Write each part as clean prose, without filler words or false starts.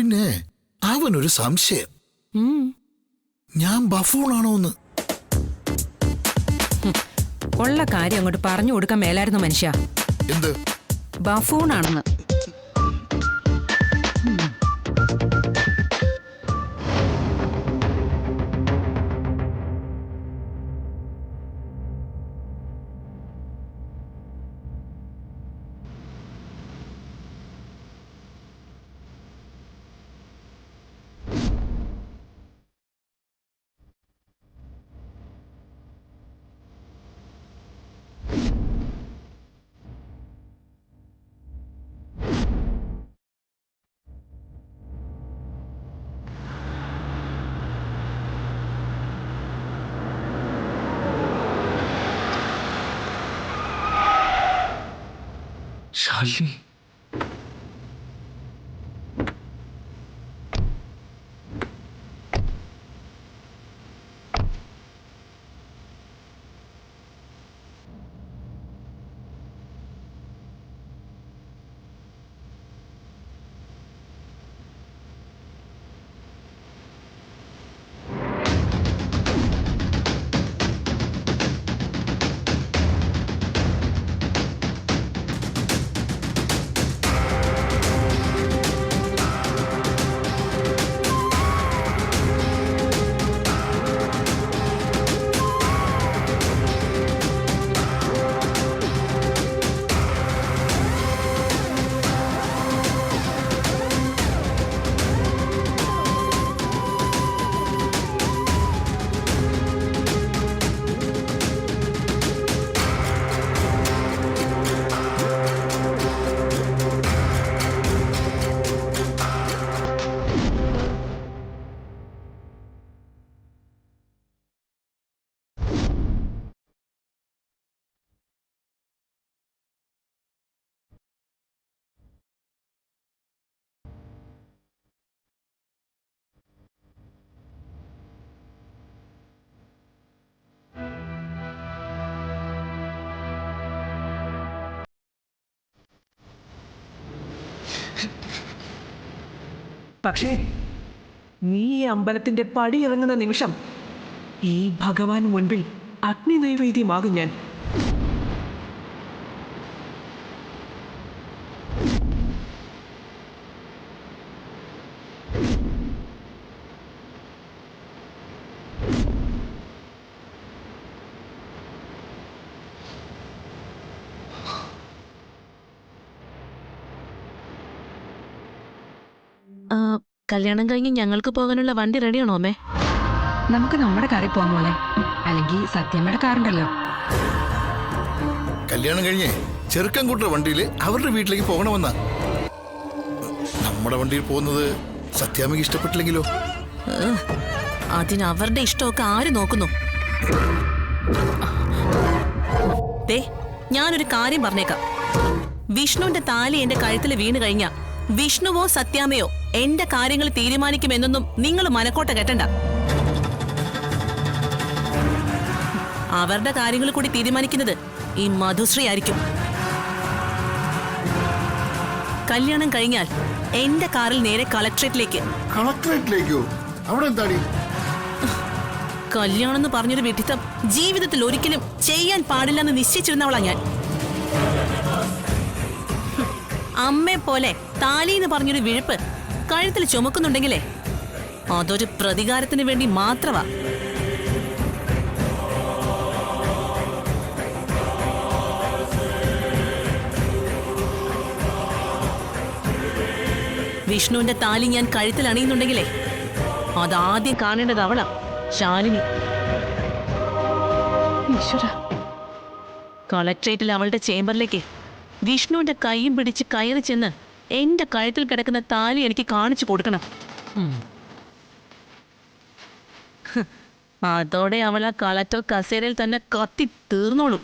പിന്നെ അവനൊരു സംശയം, ഞാൻ ബഫൂണാണോന്ന്. ഉള്ള കാര്യം അങ്ങോട്ട് പറഞ്ഞു കൊടുക്കാൻ മേലായിരുന്നു മനുഷ്യ. എന്ത് ബഫൂണാണെന്ന്. ശാലിനി, പക്ഷേ നീ ഈ അമ്പലത്തിന്റെ പടി ഇറങ്ങുന്ന നിമിഷം ഈ ഭഗവാൻ മുൻപിൽ അഗ്നി നൈവേദ്യമാകും ഞാൻ. കല്യാണം കഴിഞ്ഞ് ഞങ്ങൾക്ക് പോകാനുള്ള വണ്ടി റെഡിയാണോ അമ്മേ? നമുക്ക് നമ്മുടെ കാറിൽ പോകാൻ മോളെ. അല്ലെങ്കിൽ സത്യമ്മയുടെ കാറുണ്ടല്ലോ. കല്യാണം കഴിഞ്ഞേ ചെറുക്കൻകുട്ടിയുടെ വണ്ടിയിൽ അവരുടെ വീട്ടിലേക്ക് പോകണമെന്നാ. നമ്മുടെ വണ്ടിയിൽ പോകുന്നത് സത്യാമ്മയ്ക്ക് ഇഷ്ടപ്പെട്ടില്ലെങ്കിലോ? അതിന് അവരുടെ ഇഷ്ടമൊക്കെ ആര് നോക്കുന്നു? ദേ, ഞാനൊരു കാര്യം പറഞ്ഞേക്കാം. വിഷ്ണുവിന്റെ താലി എന്റെ കഴുത്തിൽ വീണ് കഴിഞ്ഞ വിഷ്ണുവോ സത്യാമ്മയോ എന്റെ കാര്യങ്ങൾ തീരുമാനിക്കുമെന്നൊന്നും നിങ്ങൾ മനക്കോട്ട കെട്ടണ്ട. അവരുടെ കാര്യങ്ങൾ കൂടി തീരുമാനിക്കുന്നത് ഈ മധുശ്രീ ആയിരിക്കും. കല്യാണം കഴിഞ്ഞാൽ എന്റെ കാറിൽ നേരെ കളക്ട്രേറ്റിലേക്ക്. കളക്ടറേറ്റിലേക്കോ? അവിടെ എന്താടി? കല്യാണം എന്ന് പറഞ്ഞൊരു വിഡിത്തം ജീവിതത്തിൽ ഒരിക്കലും ചെയ്യാൻ പാടില്ലെന്ന് നിശ്ചയിച്ചിരുന്നവളാ ഞാൻ. അമ്മയെ പോലെ താലി എന്ന് പറഞ്ഞൊരു വിഴുപ്പ് കഴുത്തിൽ ചുമക്കുന്നുണ്ടെങ്കിലേ അതൊരു പ്രതികാരത്തിന് വേണ്ടി മാത്രമാ. വിഷ്ണുവിന്റെ താലി ഞാൻ കഴുത്തിൽ അണിയുന്നുണ്ടെങ്കിലേ അതാദ്യം കാണേണ്ടത് അവളാ, ശാലിനി. ഈശ്വര, കളക്ട്രേറ്റിൽ അവളുടെ ചേംബറിലേക്ക് വിഷ്ണുവിന്റെ കൈയും പിടിച്ച് കയറി ചെന്ന് എന്റെ കഴുത്തിൽ കിടക്കുന്ന താലി എനിക്ക് കാണിച്ചു കൊടുക്കണം. അതോടെ അവൾ ആ കളക്ടർ കസേരയിൽ തന്നെ കത്തി തീർന്നോളും.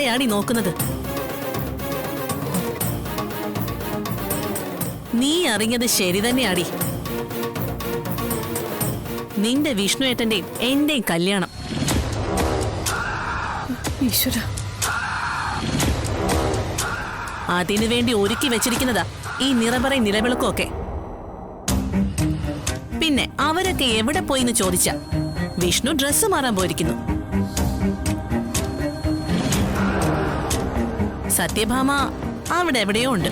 ആരെയാടി നോക്കുന്നത്? നീ അറിഞ്ഞത് ശരി തന്നെയാടി. നിന്റെ വിഷ്ണു ഏട്ടന്റെയും എന്റെയും കല്യാണം. ഈശ്വര, അതിനു വേണ്ടി ഒരുക്കി വെച്ചിരിക്കുന്നതാ ഈ നിറപറ നിലവിളക്കൊക്കെ. പിന്നെ അവരൊക്കെ എവിടെ പോയിന്ന് ചോദിച്ച വിഷ്ണു ഡ്രസ്സ് മാറാൻ പോയിരിക്കുന്നു. സത്യഭാമ അവിടെ എവിടെയോ ഉണ്ട്.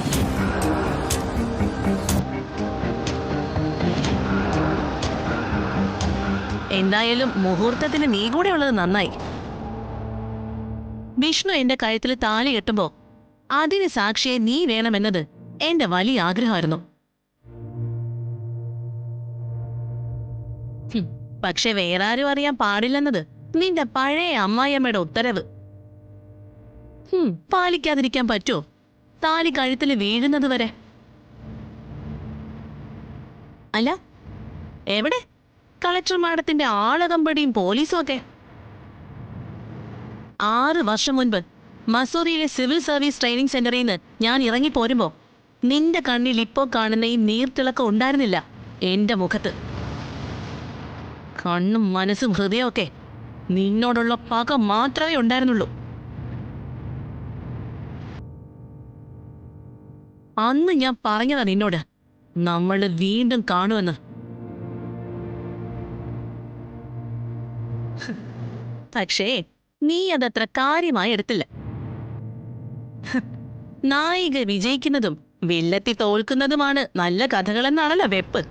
എന്തായാലും മുഹൂർത്തത്തിന് നീ കൂടെ ഉള്ളത് നന്നായി. വിഷ്ണു എന്റെ കഴുത്തിൽ താലി കെട്ടുമ്പോ അതിന് സാക്ഷിയെ നീ വേണമെന്നത് എന്റെ വലിയ ആഗ്രഹമായിരുന്നു. പക്ഷെ വേറെ ആരും അറിയാൻ പാടില്ലെന്നത് നിന്റെ പഴയ അമ്മായിയമ്മയുടെ ഉത്തരവ്. പാലിക്കാതിരിക്കാൻ പറ്റുമോ? താലി കഴുത്തിൽ വീഴുന്നത് വരെ. അല്ല, എവിടെ കളക്ടർ മാഡത്തിന്റെ ആളകമ്പടിയും പോലീസും ഒക്കെ? 6 വർഷം മുൻപ് മസൂറിയിലെ സിവിൽ സർവീസ് ട്രെയിനിങ് സെന്ററിൽ നിന്ന് ഞാൻ ഇറങ്ങിപ്പോരുമ്പോ നിന്റെ കണ്ണിൽ ഇപ്പോ കാണുന്ന ഈ നീർത്തിളക്കം ഉണ്ടായിരുന്നില്ല എന്റെ മുഖത്ത്. കണ്ണും മനസ്സും ഹൃദയമൊക്കെ നിന്നോടുള്ള പക മാത്രമേ ഉണ്ടായിരുന്നുള്ളൂ. അന്ന് ഞാൻ പറഞ്ഞതാ നിന്നോട്, നമ്മൾ വീണ്ടും കാണുമെന്ന്. പക്ഷേ നീ അതത്ര കാര്യമായി എടുത്തില്ല. നായിക വിജയിക്കുന്നതും വില്ലത്തി തോൽക്കുന്നതുമാണ് നല്ല കഥകളെന്നാണല്ലോ വെപ്പ്.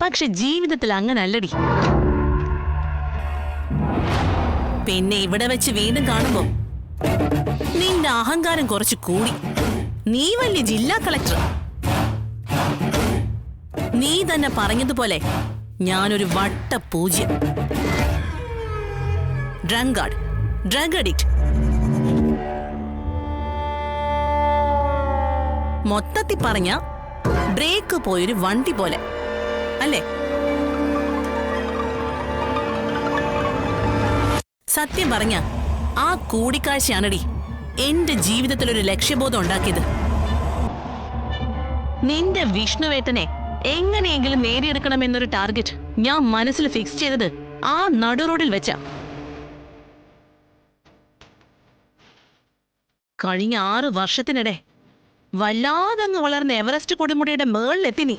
പക്ഷെ ജീവിതത്തിൽ അങ്ങനല്ലടി. പിന്നെ ഇവിടെ വെച്ച് വീണ്ടും കാണുമ്പോ നിന്റെ അഹങ്കാരം കുറച്ച് കൂടി. നീ വലിയ ജില്ലാ കളക്ടർ. നീ തന്നെ പറഞ്ഞതുപോലെ ഞാനൊരു വട്ടപൂജ്യം, ഡ്രങ്കാർഡ്, ഡ്രഗ് അഡിക്റ്റ്. മൊത്തത്തിൽ പറഞ്ഞ ബ്രേക്ക് പോയൊരു വണ്ടി പോലെ അല്ലേ? സത്യം പറഞ്ഞ ആ കൂടിക്കാഴ്ചയാണടി എന്റെ ജീവിതത്തിലൊരു ലക്ഷ്യബോധം ഉണ്ടാക്കിയത്. നിന്റെ വിഷ്ണുവേട്ടനെ എങ്ങനെയെങ്കിലും നേടിയെടുക്കണമെന്നൊരു ടാർഗറ്റ് ഞാൻ മനസ്സിൽ ഫിക്സ് ചെയ്തത് ആ നടുറോഡിൽ വെച്ച. കഴിഞ്ഞ 6 വർഷത്തിനിടെ വല്ലാതങ്ങ് വളർന്ന എവറസ്റ്റ് കൊടുമുടിയുടെ മേളിലെത്തി നീ.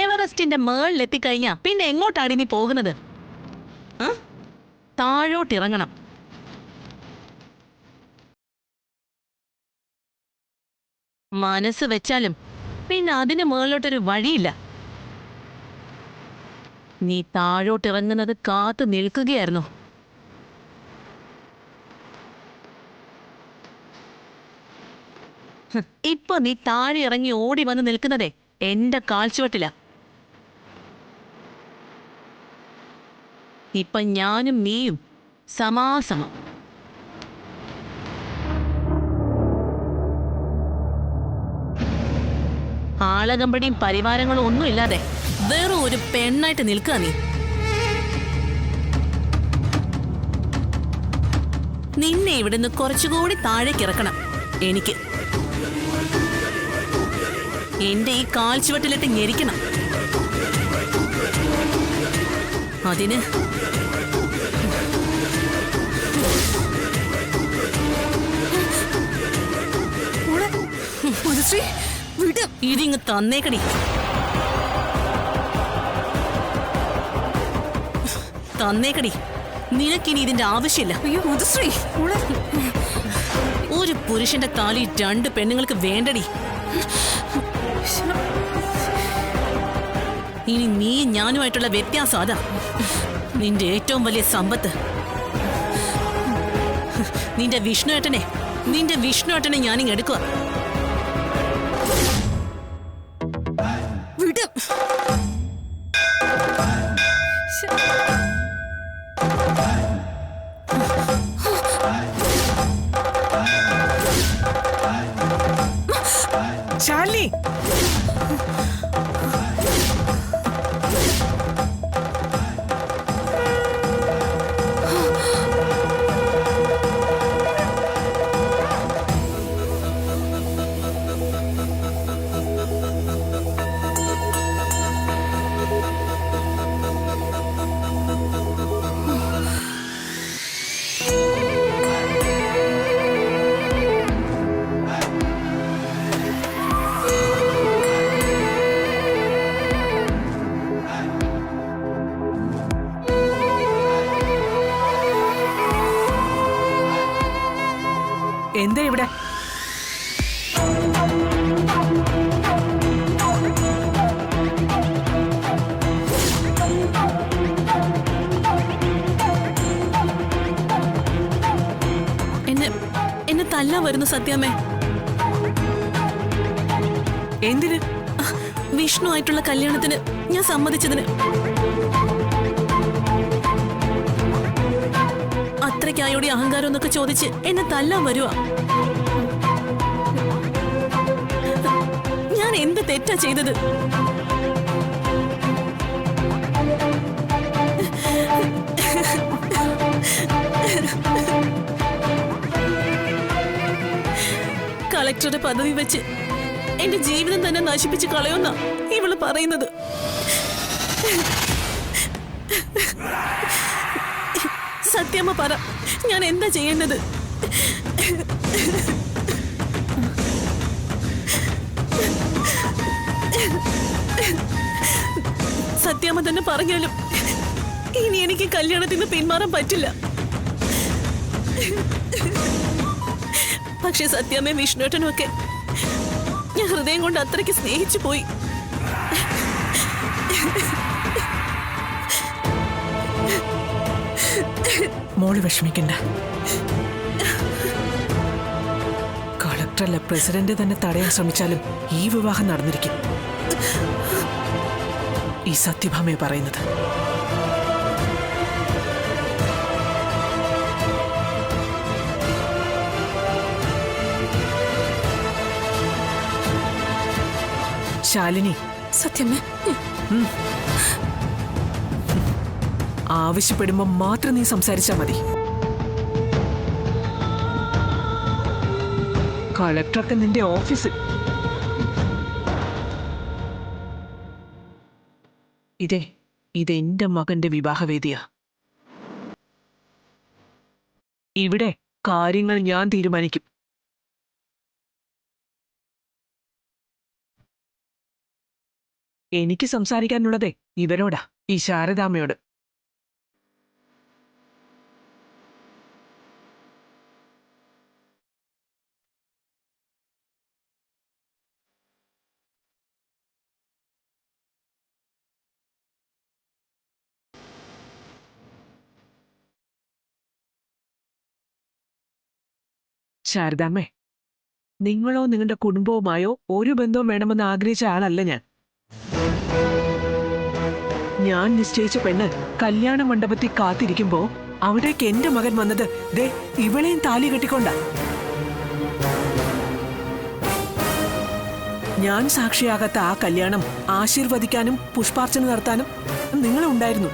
എവറസ്റ്റിന്റെ മേളിലെത്തിക്കഴിഞ്ഞാ പിന്നെ എങ്ങോട്ടാടി നീ പോകുന്നത്? താഴോട്ടിറങ്ങണം. മനസ്സ് വെച്ചാലും പിന്നെ അതിന് മേളിലോട്ടൊരു വഴിയില്ല. നീ താഴോട്ടിറങ്ങുന്നത് കാത്തു നിൽക്കുകയായിരുന്നു. ഇപ്പൊ നീ താഴെ ഇറങ്ങി ഓടി വന്ന് നിൽക്കുന്നതേ എന്റെ കാൽച്ചുവട്ടില. ഇപ്പൊ ഞാനും നീയും സമാസമം. ആളകമ്പടിയും പരിവാരങ്ങളും ഒന്നുമില്ലാതെ വേറെ ഒരു പെണ്ണായിട്ട് നിൽക്കുക നീ. നിന്നെ ഇവിടുന്ന് കുറച്ചുകൂടി താഴേക്കിറക്കണം എനിക്ക്. എന്റെ ഈ കാൽച്ചുവട്ടിലിട്ട് ഞെരിക്കണം. അതിന് ഇതിങ്ങ് തന്നേക്കടി. തന്നേക്കടി. നിനക്കിനി ഇതിന്റെ ആവശ്യമില്ല. ഒരു പുരുഷന്റെ താലി 2 പെണ്ണുങ്ങൾക്ക് വേണ്ടടി. ഇനി നീ ഞാനുമായിട്ടുള്ള വ്യത്യാസം അതാ. നിന്റെ ഏറ്റവും വലിയ സമ്പത്ത് നിന്റെ വിഷ്ണുവേട്ടനെ ഞാനിങ് എടുക്കുക. ചാർലി, എന്താ ഇവിടെ? എന്നെ തല്ലാൻ വരുന്നു സത്യാമ്മേ. എന്തിന്? വിഷ്ണു ആയിട്ടുള്ള കല്യാണത്തിന് ഞാൻ സമ്മതിച്ചതിന്. അത്രയ്ക്കായോടെ അഹങ്കാരം എന്നൊക്കെ ചോദിച്ച് എന്നെ തല്ലാൻ വരുവാ. ഞാൻ എന്ത് തെറ്റാ ചെയ്തത്? കളക്ടറുടെ പദവി വെച്ച് എന്റെ ജീവിതം തന്നെ നശിപ്പിച്ച് കളയുന്ന ഇവള് പറയുന്നത്. സത്യമ്മ പറ, ഞാൻ എന്താ ചെയ്യേണ്ടത്? സത്യമ്മ തന്നെ പറഞ്ഞാലും ഇനി എനിക്ക് കല്യാണത്തിൽ നിന്ന് പിന്മാറാൻ പറ്റില്ല. പക്ഷെ സത്യാമ്മയും വിഷ്ണുവേട്ടനും ഒക്കെ ഞാൻ ഹൃദയം കൊണ്ട് അത്രയ്ക്ക് സ്നേഹിച്ചു പോയി. മോള് വിഷമിക്കണ്ട. കളക്ടറല്ല, പ്രസിഡന്റ് തന്നെ തടയാൻ ശ്രമിച്ചാലും ഈ വിവാഹം നടന്നിരിക്കും. ഈ സത്യഭാമയെ പറയുന്നത്. ശാലിനി, സത്യമേ, ആവശ്യപ്പെടുമ്പോ മാത്രം നീ സംസാരിച്ചാ മതി. കളക്ടർക്ക് നിന്റെ ഓഫീസിൽ. ഇതെന്റെ മകന്റെ വിവാഹവേദിയാ. ഇവിടെ കാര്യങ്ങൾ ഞാൻ തീരുമാനിക്കും. എനിക്ക് സംസാരിക്കാനുള്ളതേ ഇവരോടാ, ഈ ശാരദാമ്മയോട്. ശാരദാമ്മേ, നിങ്ങളോ നിങ്ങളുടെ കുടുംബവുമായോ ഒരു ബന്ധവും വേണമെന്ന് ആഗ്രഹിച്ച ആളല്ല ഞാൻ. ഞാൻ നിശ്ചയിച്ച പെണ്ണ് കല്യാണ മണ്ഡപത്തിൽ കാത്തിരിക്കുമ്പോ അവിടേക്ക് എന്റെ മകൻ വന്നത് ദേ ഇവളെയും താലി കെട്ടിക്കൊണ്ട. ഞാൻ സാക്ഷിയാകാത്ത ആ കല്യാണം ആശീർവദിക്കാനും പുഷ്പാർച്ചന നടത്താനും നിങ്ങളുണ്ടായിരുന്നു.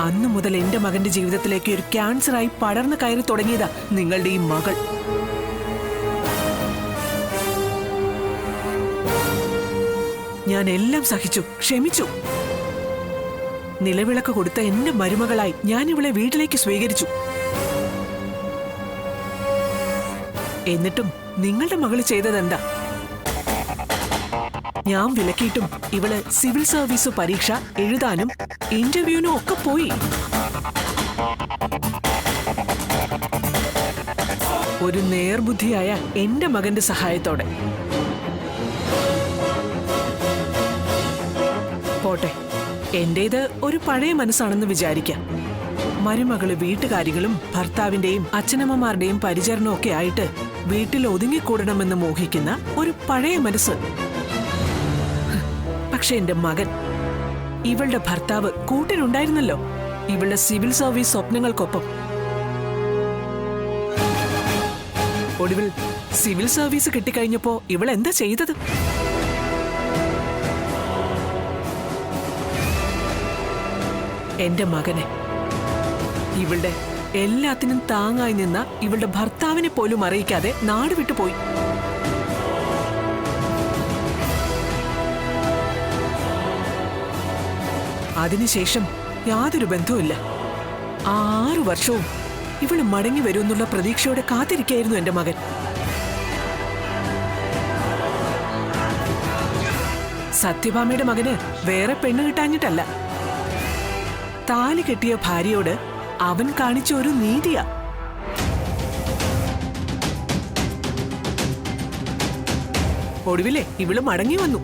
അന്നു മുതൽ എന്റെ മകന്റെ ജീവിതത്തിലേക്ക് ഒരു ക്യാൻസറായി പടർന്നു കയറി തുടങ്ങിയതാ നിങ്ങളുടെ ഈ മകൾ. ഞാൻ എല്ലാം സഹിച്ചു, ക്ഷമിച്ചു. നിലവിളക്ക് കൊടുത്ത എന്റെ മരുമകളായി ഞാൻ ഇവളെ വീട്ടിലേക്ക് സ്വീകരിച്ചു. എന്നിട്ടും നിങ്ങളുടെ മകള് ചെയ്തതെന്താ? ഞാൻ വിലക്കിയിട്ടും ഇവള് സിവിൽ സർവീസ് പരീക്ഷ എഴുതാനും ഇന്റർവ്യൂവിനും ഒക്കെ പോയി. ഒരു നേർബുദ്ധിയായ എന്റെ മകന്റെ സഹായത്തോടെ. പോട്ടെ, എന്റേത് ഒരു പഴയ മനസ്സാണെന്ന് വിചാരിക്കാം. മരുമകള് വീട്ടുകാര്യങ്ങളും ഭർത്താവിന്റെയും അച്ഛനമ്മമാരുടെയും പരിചരണവും ഒക്കെ ആയിട്ട് വീട്ടിൽ ഒതുങ്ങിക്കൂടണമെന്ന് മോഹിക്കുന്ന ഒരു പഴയ മനസ്സ്. പക്ഷെ എന്റെ മകൻ, ഇവളുടെ ഭർത്താവ് കൂട്ടിനുണ്ടായിരുന്നല്ലോ ഇവളുടെ സിവിൽ സർവീസ് സ്വപ്നങ്ങൾക്കൊപ്പം. ഒടുവിൽ സിവിൽ സർവീസ് കിട്ടിക്കഴിഞ്ഞപ്പോ ഇവൾ എന്താ ചെയ്തത്? എന്റെ മകനെ, ഇവളുടെ എല്ലാത്തിനും താങ്ങായി നിന്ന ഇവളുടെ ഭർത്താവിനെ പോലും അറിയിക്കാതെ നാട് വിട്ടുപോയി. അതിനുശേഷം യാതൊരു ബന്ധവുമില്ല. 6 വർഷവും ഇവള് മടങ്ങി വരുമെന്നുള്ള പ്രതീക്ഷയോടെ കാത്തിരിക്കായിരുന്നു എന്റെ മകൻ. സത്യഭാമയുടെ മകന് വേറെ പെണ്ണ് കിട്ടാഞ്ഞിട്ടല്ല, താലി കെട്ടിയ ഭാര്യയോട് അവൻ കാണിച്ച ഒരു നീതിയാ. ഒടുവിലെ ഇവള് മടങ്ങി വന്നു,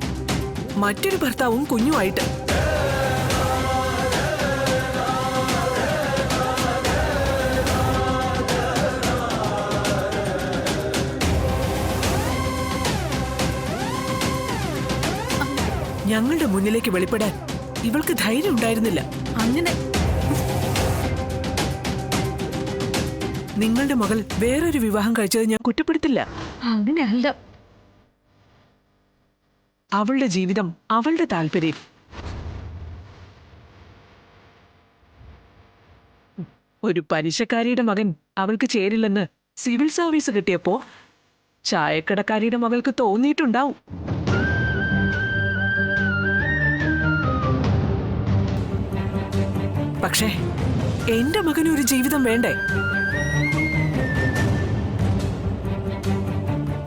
മറ്റൊരു ഭർത്താവും കുഞ്ഞുമായിട്ട്. ഞങ്ങളുടെ മുന്നിലേക്ക് വെളിപ്പെടാൻ ഇവൾക്ക് ധൈര്യം ഉണ്ടായിരുന്നില്ല. അങ്ങനെ നിങ്ങളുടെ മകൾ വേറൊരു വിവാഹം കഴിച്ചത് ഞാൻ കുറ്റപ്പെടുത്തില്ല. അങ്ങനെയല്ല. അവളുടെ ജീവിതം, അവളുടെ താല്പര്യം. ഒരു പലിശക്കാരിയുടെ മകൻ അവൾക്ക് ചേരില്ലെന്ന് സിവിൽ സർവീസ് കിട്ടിയപ്പോ ചായക്കടക്കാരിയുടെ മകൾക്ക് തോന്നിയിട്ടുണ്ടാവും. പക്ഷേ എന്റെ മകന് ഒരു ജീവിതം വേണ്ടേ?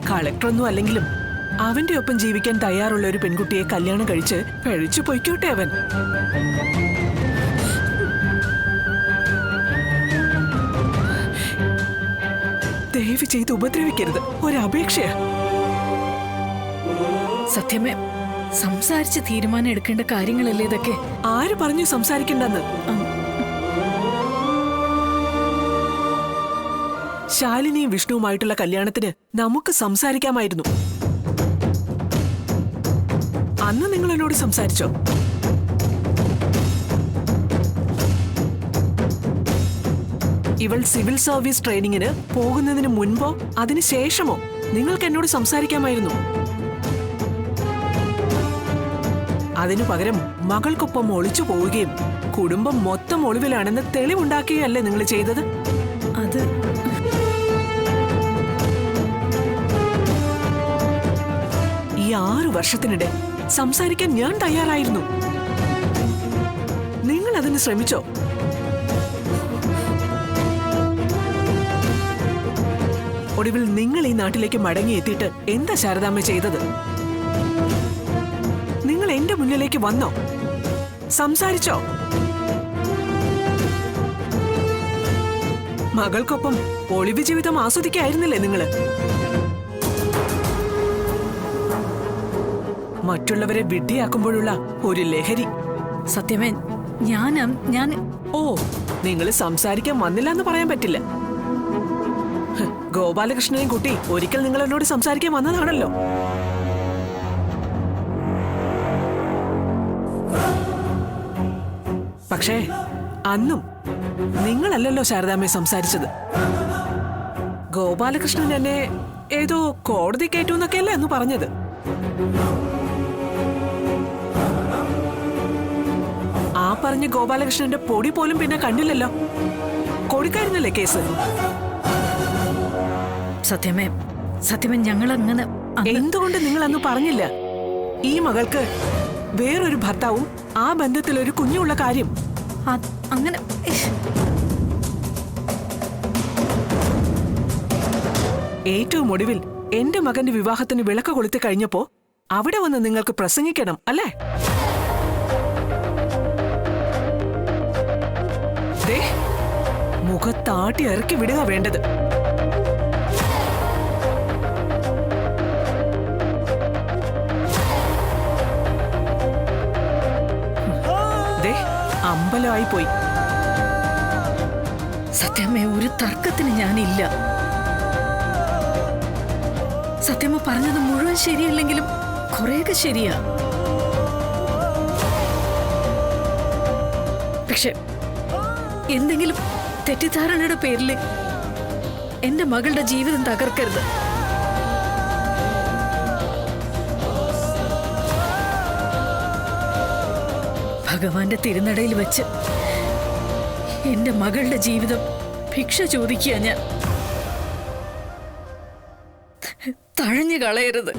കളക്ടറൊന്നും അല്ലെങ്കിലും അവന്റെ ഒപ്പം ജീവിക്കാൻ തയ്യാറുള്ള ഒരു പെൺകുട്ടിയെ കല്യാണം കഴിച്ച് പഴിച്ചു പൊയ്ക്കോട്ടെ അവൻ. ദയവ് ചെയ്ത് ഉപദ്രവിക്കരുത്, ഒരപേക്ഷയാ. സത്യമേ, സംസാരിച്ച് തീരുമാനം എടുക്കേണ്ട കാര്യങ്ങളല്ലേ ഇതൊക്കെ? ആര് പറഞ്ഞു സംസാരിക്കണ്ടെന്ന്? ശാലിനിയും വിഷ്ണുവുമായിട്ടുള്ള കല്യാണത്തിന് നമുക്ക് സംസാരിക്കാമായിരുന്നു. അന്ന് നിങ്ങൾ എന്നോട് സംസാരിച്ചോ? ഇവൾ സിവിൽ സർവീസ് ട്രെയിനിങ്ങിന് പോകുന്നതിന് മുൻപോ അതിന് ശേഷമോ നിങ്ങൾക്ക് എന്നോട് സംസാരിക്കാമായിരുന്നു. അതിനു പകരം മകൾക്കൊപ്പം ഒളിച്ചു പോവുകയും കുടുംബം മൊത്തം ഒളിവിലാണെന്ന് തെളിവുണ്ടാക്കുകയല്ലേ നിങ്ങൾ ചെയ്തത്? അത് ഈ 6 വർഷത്തിനിടെ സംസാരിക്കാൻ ഞാൻ തയ്യാറായിരുന്നു. നിങ്ങൾ അതിന് ശ്രമിച്ചോ? ഒടുവിൽ നിങ്ങൾ ഈ നാട്ടിലേക്ക് മടങ്ങിയെത്തിയിട്ട് എന്താ ശാരദാമ്മ ചെയ്തത്? നിങ്ങൾ എന്റെ മുന്നിലേക്ക് വന്നോ? സംസാരിച്ചോ? മകൾക്കൊപ്പം ഒളിവ് ജീവിതം ആസ്വദിക്കായിരുന്നില്ലേ നിങ്ങള്? മറ്റുള്ളവരെ വിഡ്ഢിയാക്കുമ്പോഴുള്ള ഒരു ലഹരി. സത്യമേ, ഞാൻ ഓ, നിങ്ങൾ സംസാരിക്കാൻ വന്നില്ല എന്ന് പറയാൻ പറ്റില്ല. ഗോപാലകൃഷ്ണനെയും കുട്ടി ഒരിക്കൽ നിങ്ങൾ എന്നോട് സംസാരിക്കാൻ വന്നതാണല്ലോ. പക്ഷേ അന്നും നിങ്ങളല്ലല്ലോ ശാരദാമ്മയെ സംസാരിച്ചത്. ഗോപാലകൃഷ്ണൻ എന്നെ ഏതോ കോടതി കയറ്റു എന്നൊക്കെയല്ലേ എന്ന് പറഞ്ഞത്. ആ പറഞ്ഞ ഗോപാലകൃഷ്ണന്റെ പൊടി പോലും പിന്നെ കണ്ടില്ലല്ലോ. കൊടുക്കായിരുന്നല്ലേ കേസ്? സത്യമേ, ഞങ്ങൾ അങ്ങനെ എന്തുകൊണ്ട് നിങ്ങൾ അന്ന് പറഞ്ഞില്ല ഈ മകൾക്ക് വേറൊരു ഭർത്താവും ആ ബന്ധത്തിൽ ഒരു കുഞ്ഞുള്ള കാര്യം? അങ്ങനെ ഏറ്റവും ഒടുവിൽ എന്റെ മകന്റെ വിവാഹത്തിന് വിളക്ക് കൊളുത്തി കഴിഞ്ഞപ്പോ അവിടെ വന്ന് നിങ്ങൾക്ക് പ്രസംഗിക്കണം അല്ലേ? ദേ, മുഖത്താട്ടി ഇറക്കി വിടുക വേണ്ടത്. ദേ, അമ്പലമായി പോയി. സത്യമേ, ഒരു തർക്കത്തിന് ഞാനില്ല. സത്യമ പറഞ്ഞത് മുഴുവൻ ശരിയല്ലെങ്കിലും കുറെയൊക്കെ ശരിയാ. പക്ഷെ എന്തെങ്കിലും തെറ്റിദ്ധാരണയുടെ പേരിൽ എന്റെ മകളുടെ ജീവിതം തകർക്കരുത്. ഭഗവാന്റെ തിരുനടയിൽ വെച്ച് എന്റെ മകളുടെ ജീവിതം ഭിക്ഷ ചോദിക്കുക. ഞാൻ തഴഞ്ഞു കളയരുത്.